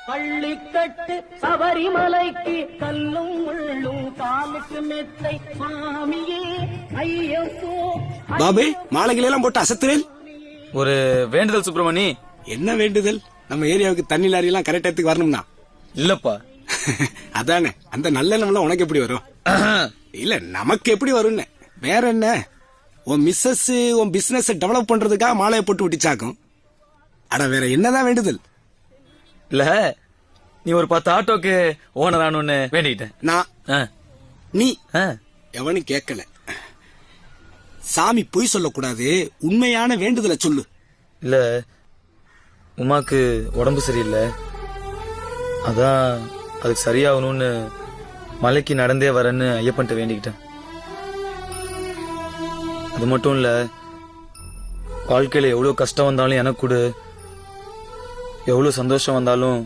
பள்ளிக்கட்டு சபரிமலைக்கு கல்லும் முள்ளும் காலுக்கு மெத்தை சுவாமியே ஐயப்போ. பாபு மாலைகள் எல்லாம் போட்டு அசத்துறேன். ஒரு வேண்டுதல் சுப்பிரமணி. என்ன வேண்டுதல்? நம்ம ஏரியாவுக்கு தண்ணி லாரி எல்லாம் கரெக்ட் இடத்துக்கு வரணும்னா. இல்லப்பா. அதானே, அந்த நல்ல நம்மள உனக்கு எப்படி வரும்? இல்ல நமக்கு எப்படி வரும்னு. வேற என்ன, உன் மிஸ்ஸஸ் உன் பிசினஸ் டெவலப் பண்றதுக்காக மாலையை போட்டு விட்டுச்சாக்கும். அட வேற என்னதான் வேண்டுதல்? இல்ல நீ ஒரு 10 ஆட்டோக்கு ஓனர் ஆனு வேண்டிக்கிட்டேன். நான் நீ எவனும் கேட்கல. சாமி பொய் சொல்லக்கூடாது, உண்மையான வேண்டுதலை சொல்லு. இல்ல உமாக்கு உடம்பு சரியில்லை, அதான் அதுக்கு சரியாகணும்னு மலைக்கு நடந்தே வரேன்னு ஐயப்பன்ட்ட வேண்டிக்கிட்டேன். அது மட்டும் இல்ல, வாழ்க்கையில எவ்வளவு கஷ்டம் வந்தாலும் எனக்கு கூட, எவ்வளவு சந்தோஷம் வந்தாலும்